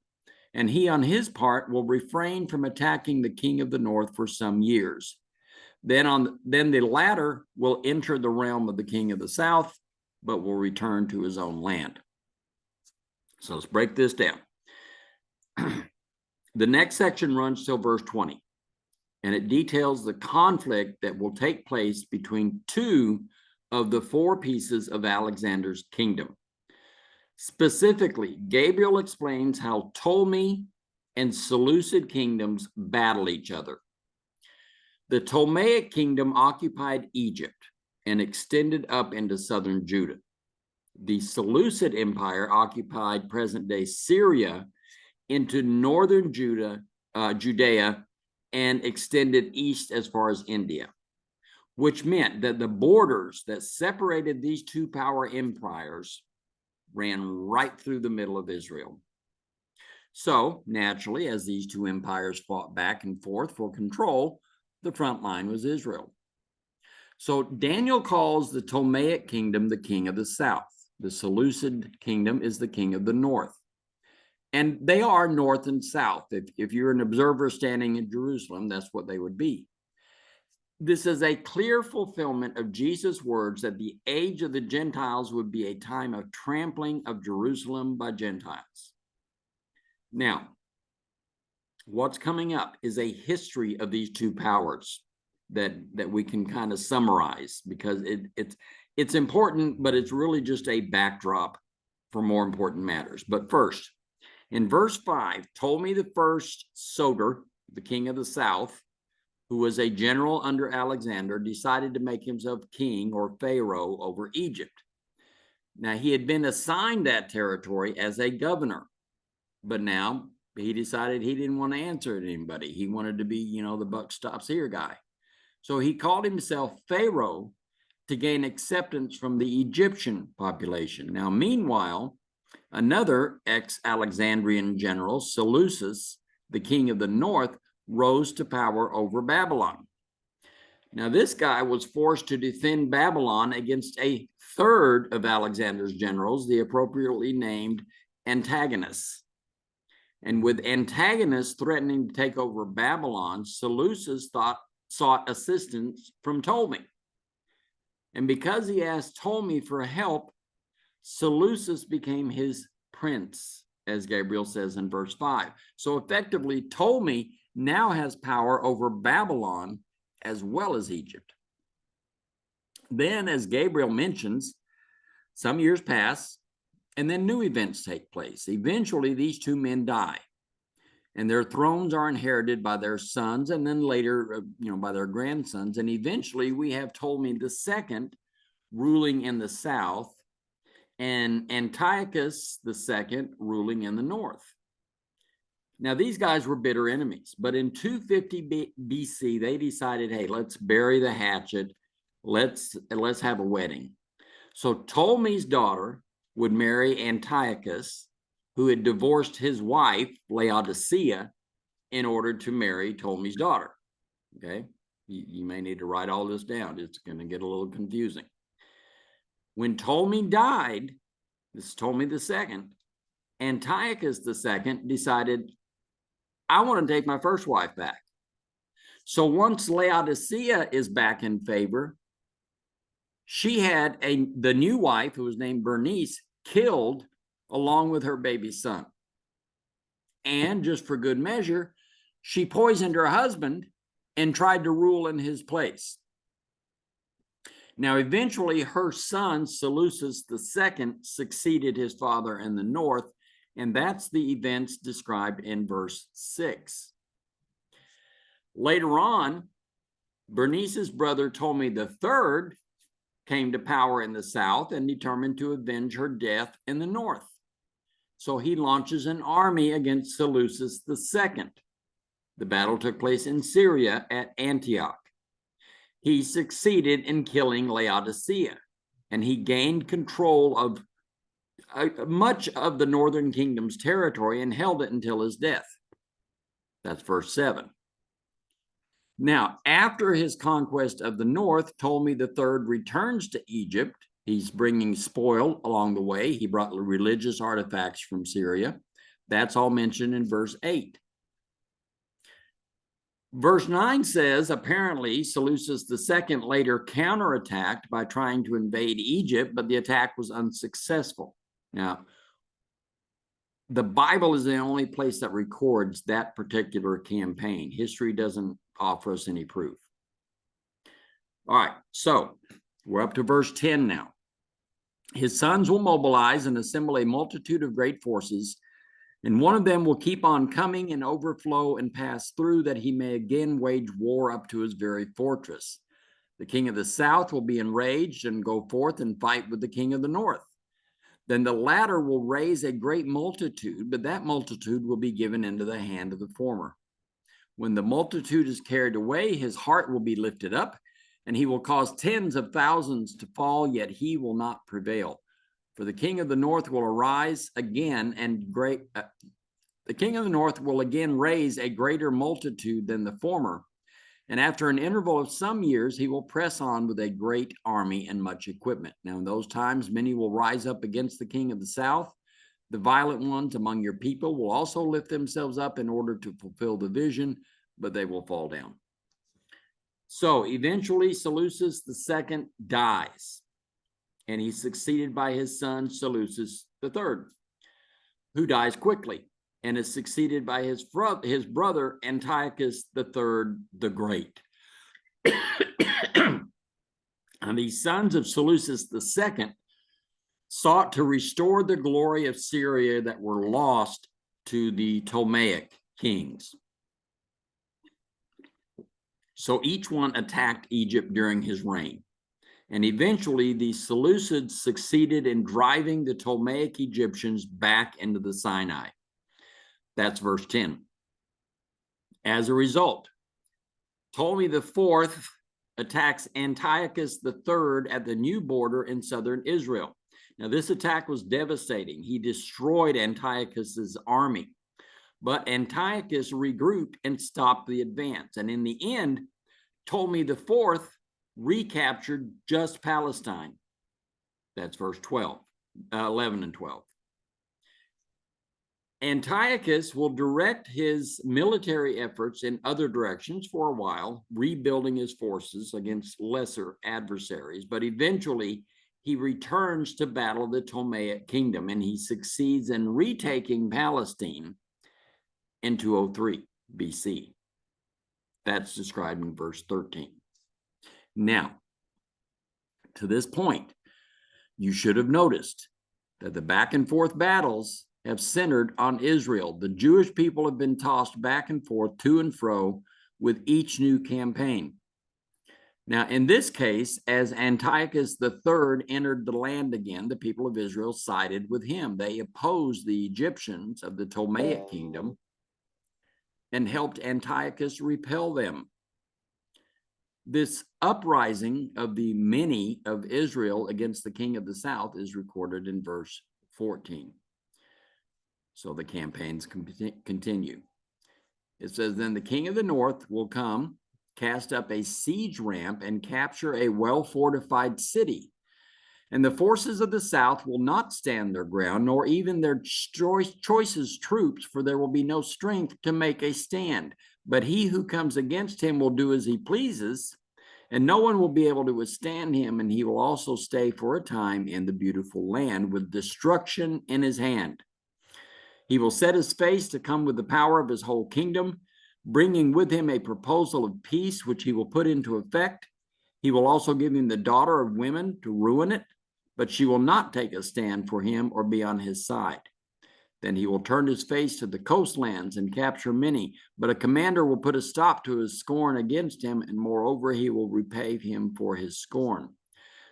and he on his part will refrain from attacking the king of the north for some years. Then the latter will enter the realm of the king of the south, but will return to his own land. So let's break this down. The next section runs till verse 20, and it details the conflict that will take place between 2 of the four pieces of Alexander's kingdom. Specifically, Gabriel explains how Ptolemy and Seleucid kingdoms battle each other. The Ptolemaic kingdom occupied Egypt and extended up into southern Judah. The Seleucid Empire occupied present-day Syria into northern Judea, and extended east as far as India, which meant that the borders that separated these two power empires ran right through the middle of Israel. So naturally, as these two empires fought back and forth for control, the front line was Israel. So Daniel calls the Ptolemaic kingdom the king of the south. The Seleucid kingdom is the king of the north. And they are north and south. If you're an observer standing in Jerusalem, that's what they would be. This is a clear fulfillment of Jesus' words that the age of the Gentiles would be a time of trampling of Jerusalem by Gentiles. Now, what's coming up is a history of these two powers that we can kind of summarize, because it's important, but it's really just a backdrop for more important matters. But first, in verse 5, Ptolemy the first Soter, the king of the south, who was a general under Alexander, decided to make himself king or pharaoh over Egypt. Now, he had been assigned that territory as a governor, but now he decided he didn't want to answer to anybody. He wanted to be, the buck stops here guy. So he called himself pharaoh to gain acceptance from the Egyptian population. Now, meanwhile, another ex-Alexandrian general, Seleucus, the king of the north, rose to power over Babylon. Now, this guy was forced to defend Babylon against a third of Alexander's generals, the appropriately named Antagonists. And with Antagonists threatening to take over Babylon, Seleucus sought assistance from Ptolemy. And because he asked Ptolemy for help, Seleucus became his prince, as Gabriel says in verse 5. So effectively, Ptolemy now has power over Babylon as well as Egypt. Then, as Gabriel mentions, some years pass, and then new events take place. Eventually, these two men die, and their thrones are inherited by their sons, and then later, by their grandsons. And eventually, we have Ptolemy II ruling in the south, and Antiochus II ruling in the north. Now, these guys were bitter enemies, but in 250 BC, they decided, hey, let's bury the hatchet. Let's have a wedding. So Ptolemy's daughter would marry Antiochus, who had divorced his wife, Laodicea, in order to marry Ptolemy's daughter. Okay, you may need to write all this down. It's going to get a little confusing. When Ptolemy died, this is Ptolemy II, Antiochus II decided, I want to take my first wife back. So once Laodicea is back in favor, she had the new wife, who was named Bernice, killed along with her baby son. And just for good measure, she poisoned her husband and tried to rule in his place. Now, eventually, her son, Seleucus II, succeeded his father in the north, and that's the events described in verse 6. Later on, Bernice's brother Ptolemy III came to power in the south and determined to avenge her death in the north. So he launches an army against Seleucus II. The battle took place in Syria at Antioch. He succeeded in killing Laodicea, and he gained control of much of the northern kingdom's territory and held it until his death. That's verse 7. Now, after his conquest of the north, Ptolemy III returns to Egypt. He's bringing spoil along the way. He brought religious artifacts from Syria. That's all mentioned in verse 8. Verse 9 says, apparently, Seleucus II later counterattacked by trying to invade Egypt, but the attack was unsuccessful. Now, the Bible is the only place that records that particular campaign. History doesn't offer us any proof. All right, so We're up to verse 10 now. His sons will mobilize and assemble a multitude of great forces, and one of them will keep on coming and overflow and pass through, that he may again wage war up to his very fortress. The king of the south will be enraged and go forth and fight with the king of the north. Then the latter will raise a great multitude, but that multitude will be given into the hand of the former. When the multitude is carried away, his heart will be lifted up, and he will cause tens of thousands to fall, yet he will not prevail. For the king of the north will arise again, and the king of the north will again raise a greater multitude than the former. And after an interval of some years, he will press on with a great army and much equipment. Now, in those times, many will rise up against the king of the south. The violent ones among your people will also lift themselves up in order to fulfill the vision, but they will fall down. So eventually, Seleucus II dies, and he's succeeded by his son, Seleucus III, who dies quickly and is succeeded by his brother, Antiochus III the Great. And these sons of Seleucus II sought to restore the glory of Syria that were lost to the Ptolemaic kings. So each one attacked Egypt during his reign. And eventually the Seleucids succeeded in driving the Ptolemaic Egyptians back into the Sinai. That's verse 10. As a result, Ptolemy IV attacks Antiochus III at the new border in southern Israel. Now, this attack was devastating. He destroyed Antiochus's army, but Antiochus regrouped and stopped the advance. And in the end, Ptolemy IV recaptured just Palestine. That's verse 11 and 12. Antiochus will direct his military efforts in other directions for a while, rebuilding his forces against lesser adversaries, but eventually he returns to battle the Ptolemaic kingdom, and he succeeds in retaking Palestine in 203 BC. That's described in verse 13. Now, to this point, you should have noticed that the back and forth battles have centered on Israel. The Jewish people have been tossed back and forth, to and fro, with each new campaign. Now, in this case, as Antiochus III entered the land again, the people of Israel sided with him. They opposed the Egyptians of the Ptolemaic kingdom and helped Antiochus repel them. This uprising of the many of Israel against the king of the south is recorded in verse 14. So the campaigns continue. It says, then the king of the north will come, cast up a siege ramp, and capture a well-fortified city. And the forces of the south will not stand their ground, nor even their choicest troops, for there will be no strength to make a stand. But he who comes against him will do as he pleases, and no one will be able to withstand him, and he will also stay for a time in the beautiful land with destruction in his hand. He will set his face to come with the power of his whole kingdom, bringing with him a proposal of peace, which he will put into effect. He will also give him the daughter of women to ruin it, but she will not take a stand for him or be on his side. Then he will turn his face to the coastlands and capture many, but a commander will put a stop to his scorn against him, and moreover, he will repay him for his scorn.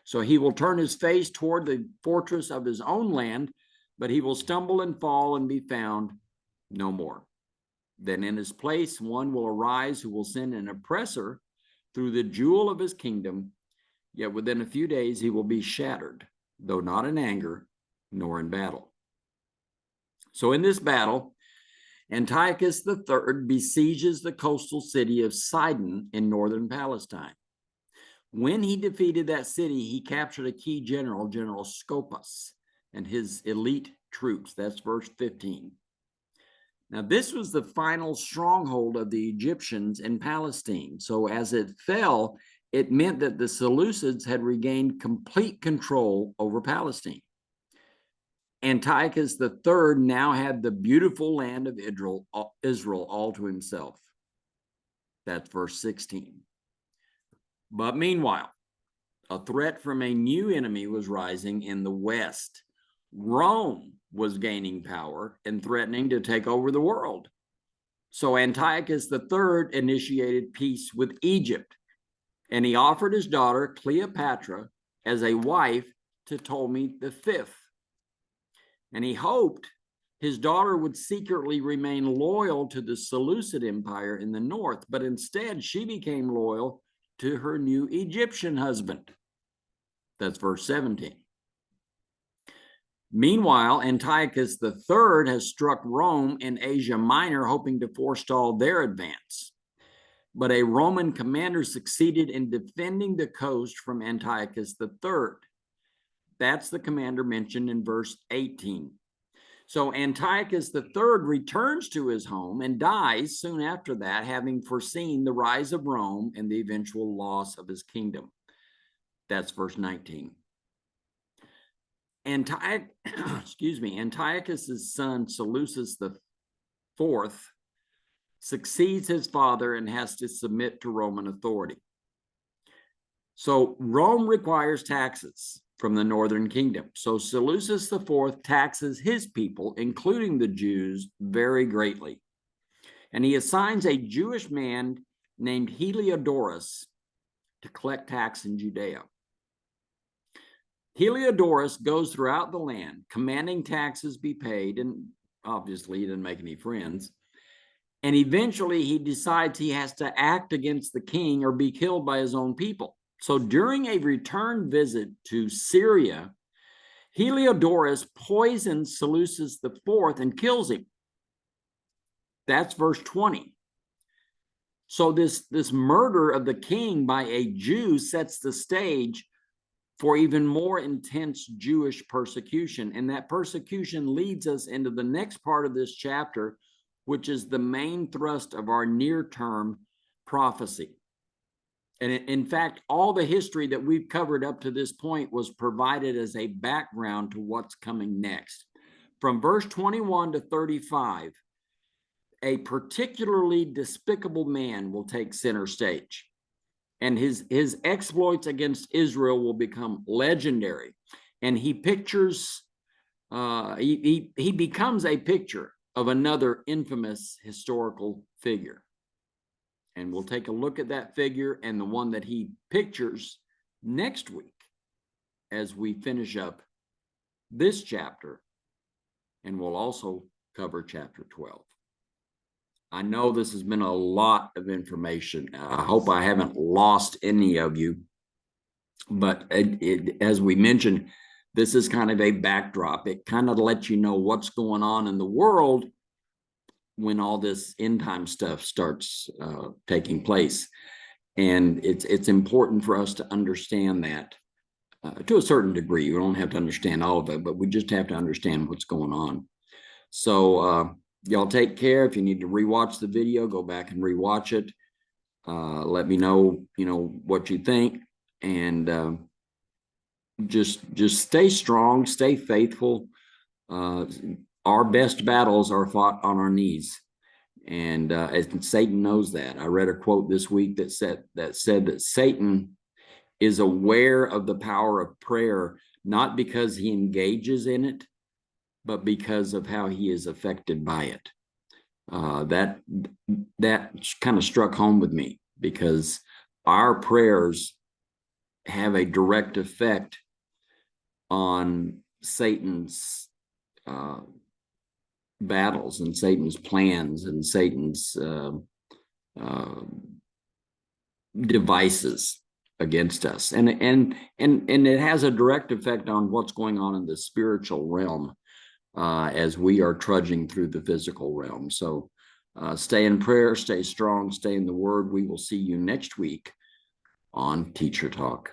So he will turn his face toward the fortress of his own land, but he will stumble and fall and be found no more. Then in his place, one will arise who will send an oppressor through the jewel of his kingdom, yet within a few days he will be shattered, though not in anger, nor in battle. So in this battle, Antiochus III besieges the coastal city of Sidon in northern Palestine. When he defeated that city, he captured a key general, General Scopas, and his elite troops. That's verse 15. Now, this was the final stronghold of the Egyptians in Palestine. So as it fell, it meant that the Seleucids had regained complete control over Palestine. Antiochus III now had the beautiful land of Israel all to himself. That's verse 16. But meanwhile, A threat from a new enemy was rising in the West. Rome was gaining power and threatening to take over the world. So Antiochus III initiated peace with Egypt, and he offered his daughter Cleopatra as a wife to Ptolemy V. And he hoped his daughter would secretly remain loyal to the Seleucid Empire in the north, but instead she became loyal to her new Egyptian husband. That's verse 17. Meanwhile, Antiochus III has struck Rome in Asia Minor, hoping to forestall their advance. But a Roman commander succeeded in defending the coast from Antiochus III. That's the commander mentioned in verse 18. So Antiochus III returns to his home and dies soon after that, having foreseen the rise of Rome and the eventual loss of his kingdom. That's verse 19. Antiochus's son Seleucus IV succeeds his father and has to submit to Roman authority. So Rome requires taxes from the northern kingdom. So Seleucus IV taxes his people, including the Jews, very greatly. And he assigns a Jewish man named Heliodorus to collect tax in Judea. Heliodorus goes throughout the land, commanding taxes be paid, and obviously he didn't make any friends. And eventually he decides he has to act against the king or be killed by his own people. So during a return visit to Syria, Heliodorus poisons Seleucus IV and kills him. That's verse 20. So this murder of the king by a Jew sets the stage for even more intense Jewish persecution. And that persecution leads us into the next part of this chapter, which is the main thrust of our near-term prophecy. And in fact, all the history that we've covered up to this point was provided as a background to what's coming next. From verse 21 to 35, a particularly despicable man will take center stage. And his exploits against Israel will become legendary. And he pictures, he becomes a picture of another infamous historical figure. And we'll take a look at that figure and the one that he pictures next week as we finish up this chapter. And we'll also cover chapter 12. I know this has been a lot of information. I hope I haven't lost any of you. But as we mentioned, this is kind of a backdrop. It kind of lets you know what's going on in the world when all this end time stuff starts taking place. And it's important for us to understand that to a certain degree. We don't have to understand all of it, but we just have to understand what's going on. So y'all take care. If you need to rewatch the video, go back and rewatch it. Let me know, what you think, and just stay strong, stay faithful. Our best battles are fought on our knees, and Satan knows that. I read a quote this week that said that Satan is aware of the power of prayer, not because he engages in it, but because of how he is affected by it. That kind of struck home with me, because our prayers have a direct effect on Satan's battles and Satan's plans and Satan's devices against us, and it has a direct effect on what's going on in the spiritual realm as we are trudging through the physical realm. So stay in prayer, stay strong, stay in the word. We will see you next week on Teacher Talk.